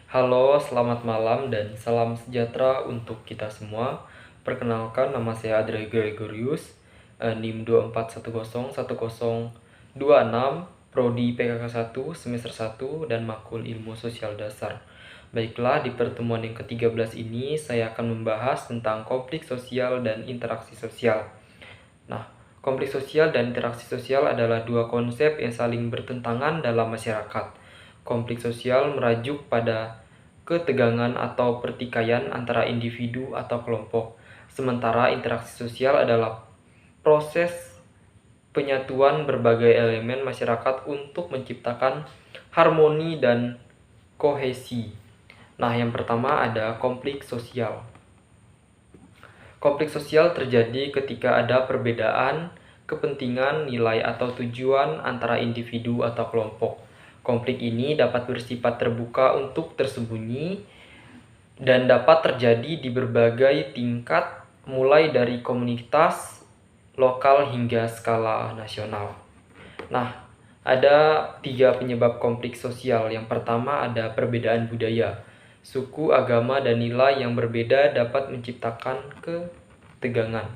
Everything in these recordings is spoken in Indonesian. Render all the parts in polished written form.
Halo, selamat malam dan salam sejahtera untuk kita semua. Perkenalkan, nama saya Adre Gregorius, NIM 24101026, Prodi PKK 1, semester 1, dan Makul Ilmu Sosial Dasar. Baiklah, di pertemuan yang ke-13 ini saya akan membahas tentang konflik sosial dan interaksi sosial. Nah, konflik sosial dan interaksi sosial adalah dua konsep yang saling bertentangan dalam masyarakat. Konflik sosial merajuk pada ketegangan atau pertikaian antara individu atau kelompok, sementara interaksi sosial adalah proses penyatuan berbagai elemen masyarakat untuk menciptakan harmoni dan kohesi. Nah, yang pertama ada konflik sosial. Konflik sosial terjadi ketika ada perbedaan kepentingan, nilai, atau tujuan antara individu atau kelompok. Konflik ini dapat bersifat terbuka untuk tersembunyi dan dapat terjadi di berbagai tingkat, mulai dari komunitas lokal hingga skala nasional. Nah, ada 3 penyebab konflik sosial. Yang pertama ada perbedaan budaya. Suku, agama, dan nilai yang berbeda dapat menciptakan ketegangan.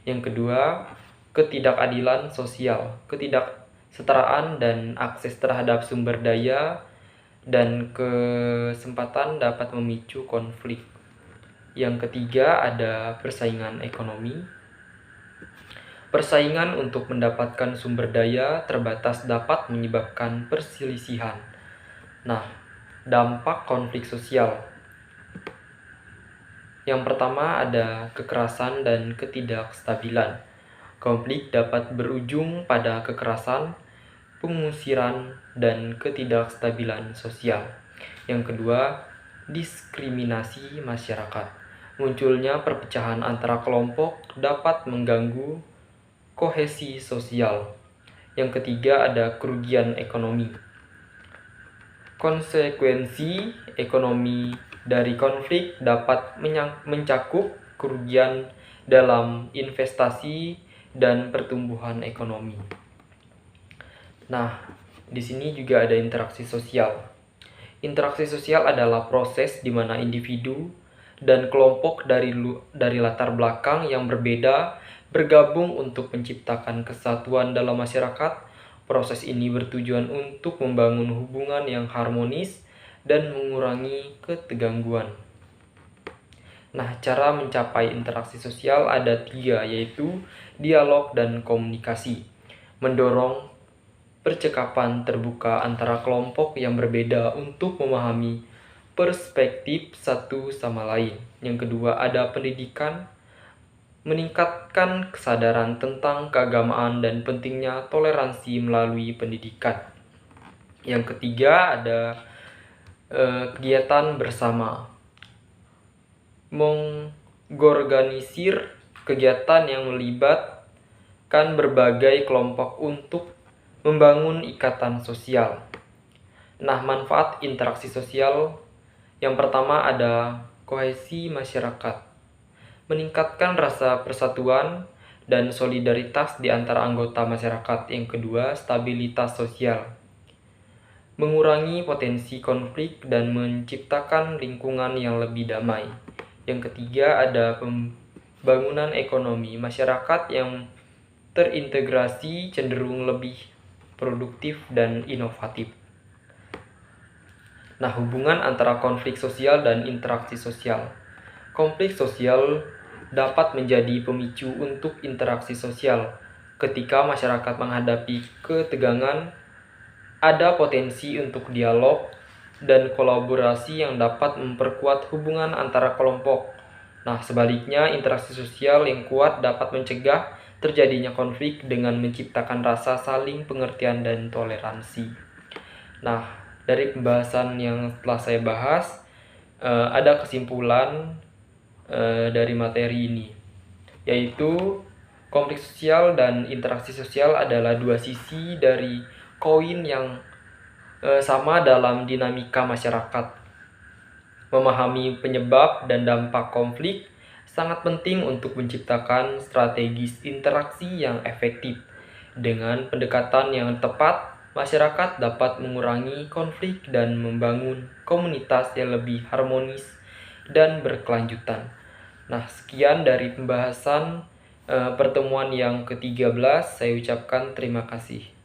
Yang kedua, ketidakadilan sosial. Ketidaksetaraan dan akses terhadap sumber daya dan kesempatan dapat memicu konflik. Yang ketiga ada persaingan ekonomi. Persaingan untuk mendapatkan sumber daya terbatas dapat menyebabkan perselisihan. Nah, dampak konflik sosial. Yang pertama ada kekerasan dan ketidakstabilan. Konflik dapat berujung pada kekerasan, pengusiran, dan ketidakstabilan sosial. Yang kedua, diskriminasi masyarakat. Munculnya perpecahan antara kelompok dapat mengganggu kohesi sosial. Yang ketiga ada kerugian ekonomi. Konsekuensi ekonomi dari konflik dapat mencakup kerugian dalam investasi dan pertumbuhan ekonomi. Nah, di sini juga ada interaksi sosial. Interaksi sosial adalah proses di mana individu dan kelompok dari latar belakang yang berbeda bergabung untuk menciptakan kesatuan dalam masyarakat. Proses ini bertujuan untuk membangun hubungan yang harmonis dan mengurangi ketegangan. Nah, cara mencapai interaksi sosial ada 3, yaitu dialog dan komunikasi. Mendorong percakapan terbuka antara kelompok yang berbeda untuk memahami perspektif satu sama lain. Yang kedua ada pendidikan, meningkatkan kesadaran tentang keagamaan dan pentingnya toleransi melalui pendidikan. Yang ketiga ada kegiatan bersama, mengorganisir kegiatan yang melibatkan berbagai kelompok untuk membangun ikatan sosial. Nah, manfaat interaksi sosial yang pertama ada kohesi masyarakat, meningkatkan rasa persatuan dan solidaritas di antara anggota masyarakat. Yang kedua, stabilitas sosial, mengurangi potensi konflik dan menciptakan lingkungan yang lebih damai. Yang ketiga ada pembangunan ekonomi. Masyarakat yang terintegrasi cenderung lebih produktif dan inovatif. Nah, hubungan antara konflik sosial dan interaksi sosial. Konflik sosial dapat menjadi pemicu untuk interaksi sosial. Ketika masyarakat menghadapi ketegangan, ada potensi untuk dialog dan kolaborasi yang dapat memperkuat hubungan antara kelompok. Nah, sebaliknya, interaksi sosial yang kuat dapat mencegah terjadinya konflik dengan menciptakan rasa saling pengertian dan toleransi. Nah, dari pembahasan yang telah saya bahas, ada kesimpulan dari materi ini, yaitu konflik sosial dan interaksi sosial adalah dua sisi dari koin yang sama dalam dinamika masyarakat. Memahami penyebab dan dampak konflik sangat penting untuk menciptakan strategis interaksi yang efektif. Dengan pendekatan yang tepat, masyarakat dapat mengurangi konflik dan membangun komunitas yang lebih harmonis dan berkelanjutan. Nah, sekian dari pembahasan pertemuan yang ke-13. Saya ucapkan terima kasih.